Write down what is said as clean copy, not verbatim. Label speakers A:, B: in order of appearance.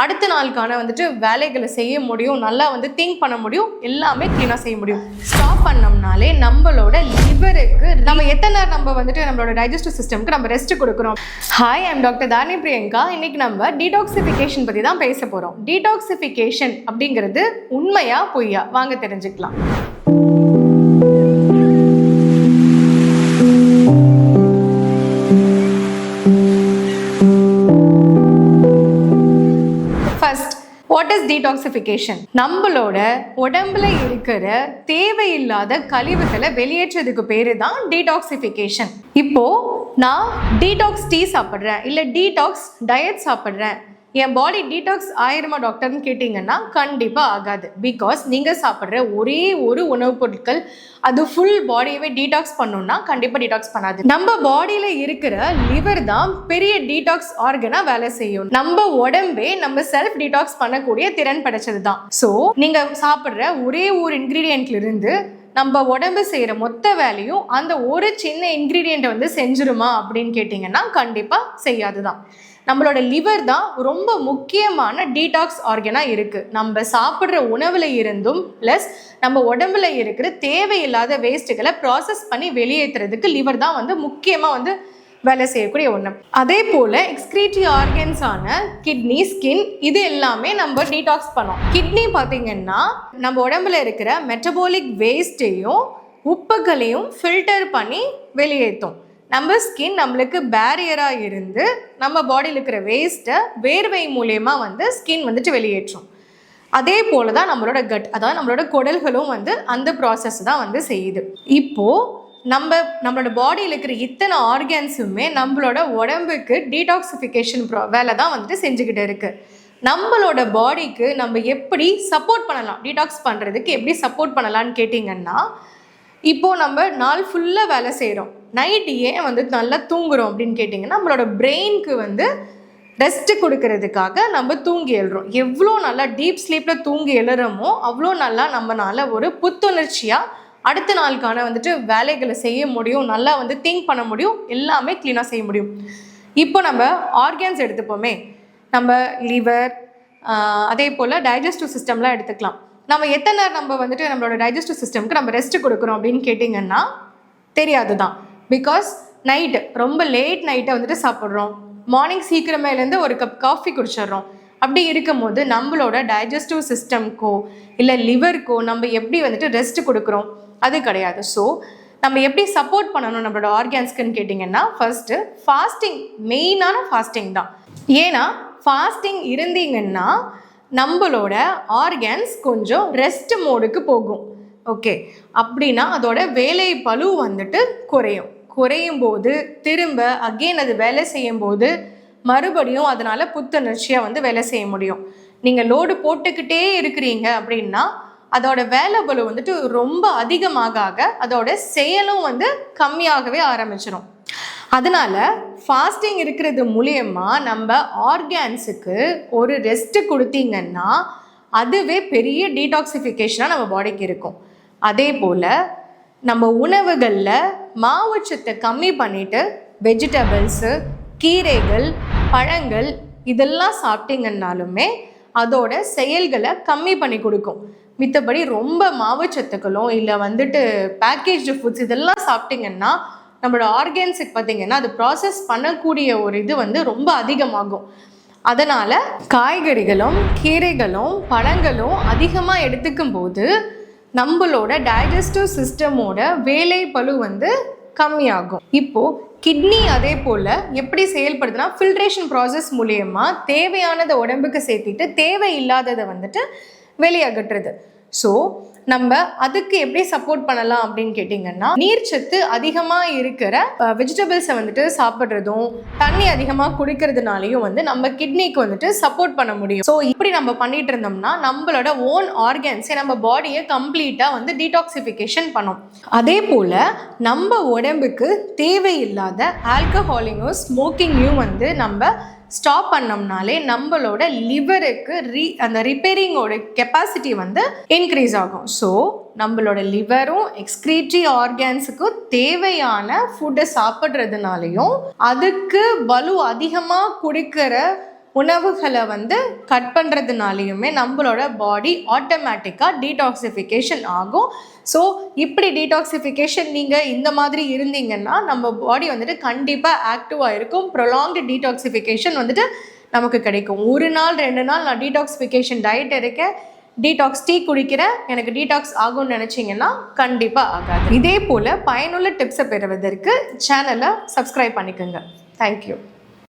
A: அடுத்த நாளுக்கான வந்துட்டு வேலைகளை செய்ய முடியும், நல்லா வந்து திங்க் பண்ண முடியும், எல்லாமே க்ளீனாக செய்ய முடியும். ஸ்டாப் பண்ணோம்னாலே நம்மளோட லிவருக்கு நம்ம எத்தனை நேரம் நம்ம வந்துட்டு நம்மளோட டைஜஸ்டிவ் சிஸ்டம்க்கு நம்ம ரெஸ்ட் கொடுக்குறோம். Hi, I'm doctor Dharani Priyanka. இன்னைக்கு நம்ம டீடாக்சிஃபிகேஷன் பற்றி தான் பேச போகிறோம். டீடாக்சிஃபிகேஷன் அப்படிங்கிறது உண்மையா பொய்யா வாங்க தெரிஞ்சுக்கலாம். What is detoxification? நம்மளோட உடம்புல இருக்கிற தேவையில்லாத கழிவுகளை வெளியேற்றதுக்கு பேரு தான் டீடாக்சிஃபிகேஷன். இப்போ நான் டீடாக்ஸ் டீ சாப்பிட்றேன், இல்லை டீடாக்ஸ் டயட் சாப்பிட்றேன், என் பாடி டீடாக்ஸ் ஆயிருமா டாக்டர்னு கேட்டிங்கன்னா கண்டிப்பாக ஆகாது. பிகாஸ் நீங்கள் சாப்பிட்ற ஒரே ஒரு உணவுப் பொருட்கள் அது ஃபுல் பாடியவே டீடாக்ஸ் பண்ணணும்னா கண்டிப்பாக டீடாக்ஸ் பண்ணாது. நம்ம பாடியில் இருக்கிற லிவர் தான் பெரிய டீடாக்ஸ் ஆர்கனாக வேலை செய்யும். நம்ம உடம்பே நம்ம செல்ஃப் டீடாக்ஸ் பண்ணக்கூடிய திறன் படைச்சது தான். ஸோ நீங்கள் சாப்பிட்ற ஒரே ஒரு இன்க்ரீடியன்ட்ல இருந்து நம்ம உடம்பு செய்கிற மொத்த வேலையும் அந்த ஒரு சின்ன இன்க்ரீடியண்ட்டை வந்து செஞ்சிருமா அப்படின்னு கேட்டிங்கன்னா கண்டிப்பாக செய்யாது தான். நம்மளோட லிவர் தான் ரொம்ப முக்கியமான டீடாக்ஸ் ஆர்கனாக இருக்குது. நம்ம சாப்பிட்ற உணவில் இருந்தும் ப்ளஸ் நம்ம உடம்புல இருக்கிற தேவையில்லாத வேஸ்ட்டுகளை ப்ராசஸ் பண்ணி வெளியேற்றுறதுக்கு லிவர் தான் வந்து முக்கியமாக வந்து வேலை செய்யக்கூடிய ஒன்று. அதே போல் எக்ஸ்க்ரீட்டரி ஆர்கன்ஸான கிட்னி, ஸ்கின், இது எல்லாமே நம்ம டீடாக்ஸ் பண்ணோம். கிட்னி பார்த்திங்கன்னா நம்ம உடம்புல இருக்கிற மெட்டபாலிக் வேஸ்ட்டையும் உப்புகளையும் ஃபில்டர் பண்ணி வெளியேற்றும். நம்ம ஸ்கின் நம்மளுக்கு பேரியராக இருந்து நம்ம பாடியில் இருக்கிற வேஸ்ட்டை வேர்வை மூலயமா வந்து ஸ்கின் வந்துட்டு வெளியேற்றும். அதே போல் தான் நம்மளோட கட், அதாவது நம்மளோட குடல்களும் வந்து அந்த ப்ராசஸ் தான் வந்து செய்யுது. இப்போது நம்மளோட பாடியில் இருக்கிற இத்தனை ஆர்கன்ஸுமே நம்மளோட உடம்புக்கு டீடாக்சிஃபிகேஷன் வேலை தான் வந்துட்டு செஞ்சுக்கிட்டு இருக்குது. நம்மளோட பாடிக்கு நம்ம எப்படி சப்போர்ட் பண்ணலாம், டீடாக்ஸ் பண்ணுறதுக்கு எப்படி சப்போர்ட் பண்ணலான்னு கேட்டிங்கன்னா, இப்போது நம்ம நாள் ஃபுல்லாக வேலை செய்கிறோம், நைட்டு ஏன் வந்து நல்லா தூங்குறோம் அப்படின்னு கேட்டிங்கன்னா நம்மளோட பிரெயினுக்கு வந்து ரெஸ்ட்டு கொடுக்கறதுக்காக நம்ம தூங்கி எழுறோம். எவ்வளோ நல்லா டீப் ஸ்லீப்பில் தூங்கி எழுறோமோ அவ்வளோ நல்லா நம்மளால் ஒரு புத்துணர்ச்சியாக அடுத்த நாளுக்கான வந்துட்டு வேலைகளை செய்ய முடியும், நல்லா வந்து திங்க் பண்ண முடியும், எல்லாமே க்ளீனாக செய்ய முடியும். இப்போ நம்ம ஆர்கன்ஸ் எடுத்துப்போமே, நம்ம லிவர், அதே போல் டைஜஸ்டிவ் சிஸ்டம்லாம் எடுத்துக்கலாம். நம்ம எத்தனை நேரம் நம்ம வந்துட்டு நம்மளோட டைஜஸ்டிவ் சிஸ்டம்க்கு நம்ம ரெஸ்ட் கொடுக்குறோம் அப்படின்னு கேட்டிங்கன்னா தெரியாது தான். பிகாஸ் நைட்டு ரொம்ப லேட் நைட்டை வந்துட்டு சாப்பிட்றோம், மார்னிங் சீக்கிரமேலேருந்து ஒரு கப் காஃபி குடிச்சிட்றோம். அப்படி இருக்கும் போது நம்மளோட டைஜஸ்டிவ் சிஸ்டம்க்கோ இல்லை லிவருக்கோ நம்ம எப்படி வந்துட்டு ரெஸ்ட் கொடுக்குறோம் அது கிடையாது. ஸோ நம்ம எப்படி சப்போர்ட் பண்ணணும் நம்மளோட ஆர்கன்ஸ்க்குன்னு கேட்டிங்கன்னா ஃபர்ஸ்ட்டு ஃபாஸ்டிங், மெயினான ஃபாஸ்டிங் தான். ஏன்னா ஃபாஸ்டிங் இருந்தீங்கன்னா நம்மளோட ஆர்கன்ஸ் கொஞ்சம் ரெஸ்ட் மோடுக்கு போகும். ஓகே, அப்படின்னா அதோட வேலை பளு வந்துட்டு குறையும் போது திரும்ப அகெயின் அது வேலை செய்யும் போது மறுபடியும் அதனால் புத்துணர்ச்சியாக வந்து வேலை செய்ய முடியும். நீங்கள் லோடு போட்டுக்கிட்டே இருக்கிறீங்க அப்படின்னா அதோட வேலை பளு வந்துட்டு ரொம்ப அதிகமாக அதோட செயலும் வந்து கம்மியாகவே ஆரம்பிச்சிடும். அதனால ஃபாஸ்டிங் இருக்கிறது மூலயமா நம்ம ஆர்கன்ஸுக்கு ஒரு ரெஸ்ட்டு கொடுத்தீங்கன்னா அதுவே பெரிய டீடாக்சிஃபிகேஷனாக நம்ம பாடிக்கு இருக்கும். அதே போல் நம்ம உணவுகளில் மாவுச்சத்தை கம்மி பண்ணிவிட்டு வெஜிடபிள்ஸு, கீரைகள், பழங்கள் இதெல்லாம் சாப்பிட்டீங்கன்னாலுமே அதோட செயல்களை கம்மி பண்ணி கொடுக்கும். மித்தபடி ரொம்ப மாவுச்சத்துக்களும் இல்லை வந்துட்டு பேக்கேஜ்டு ஃபுட்ஸ் இதெல்லாம் சாப்பிட்டிங்கன்னா நம்மளோட ஆர்கன்ஸுக்கு பார்த்திங்கன்னா அது ப்ராசஸ் பண்ணக்கூடிய ஒரு இது வந்து ரொம்ப அதிகமாகும். அதனால் காய்கறிகளும் கீரைகளும் பழங்களும் அதிகமாக எடுத்துக்கும் போது நம்மளோட டைஜஸ்டிவ் சிஸ்டமோட வேலை பளு வந்து கம்மியாகும். இப்போது கிட்னி அதே போல் எப்படி செயல்படுதுன்னா ஃபில்ட்ரேஷன் ப்ராசஸ் மூலயமா தேவையானதை உடம்புக்கு சேர்த்திட்டு தேவையில்லாததை வந்துட்டு வெளியகற்றுறது. ஸோ நம்ம அதுக்கு எப்படி சப்போர்ட் பண்ணலாம் அப்படின்னு கேட்டிங்கன்னா நீர்ச்சத்து அதிகமாக இருக்கிற வெஜிடபிள்ஸை வந்துட்டு சாப்பிட்றதும் தண்ணி அதிகமாக குடிக்கிறதுனாலையும் வந்து நம்ம கிட்னிக்கு வந்துட்டு சப்போர்ட் பண்ண முடியும். ஸோ இப்படி நம்ம பண்ணிட்டு இருந்தோம்னா நம்மளோட ஓன் ஆர்கன்ஸை நம்ம பாடியை கம்ப்ளீட்டாக வந்து டீடாக்சிஃபிகேஷன் பண்ணோம். அதே போல் நம்ம உடம்புக்கு தேவையில்லாத ஆல்கஹாலையும் ஸ்மோக்கிங்கையும் வந்து நம்ம ஸ்டாப் பண்ணோம்னாலே நம்மளோட லிவருக்கு அந்த ரிப்பேரிங்கோட கெப்பாசிட்டி வந்து இன்க்ரீஸ் ஆகும். ஸோ நம்மளோட லிவரும் எக்ஸ்க்ரீட்டரி ஆர்கன்ஸுக்கும் தேவையான ஃபுட்டை சாப்பிட்றதுனாலையும் அதுக்கு பலு அதிகமாக குடிக்கிற உணவுகளை வந்து கட் பண்ணுறதுனாலையுமே நம்மளோட பாடி ஆட்டோமேட்டிக்காக டீடாக்சிஃபிகேஷன் ஆகும். ஸோ இப்படி டீடாக்சிஃபிகேஷன் நீங்கள் இந்த மாதிரி இருந்தீங்கன்னா நம்ம பாடி வந்துட்டு கண்டிப்பாக ஆக்டிவாக இருக்கும். ப்ரொலாங்டு டீடாக்சிஃபிகேஷன் வந்துட்டு நமக்கு கிடைக்கும். 1 நாள் 2 நாள் நான் டீடாக்சிஃபிகேஷன் டயட் இருக்கேன், டீடாக்ஸ் டீ குடிக்கிறேன், எனக்கு டீடாக்ஸ் ஆகும்னு நினச்சிங்கன்னா கண்டிப்பாக ஆகாது. இதே போல் பயனுள்ள டிப்ஸை பெறுவதற்கு சேனலை சப்ஸ்கிரைப் பண்ணிக்கோங்க. தேங்க்யூ.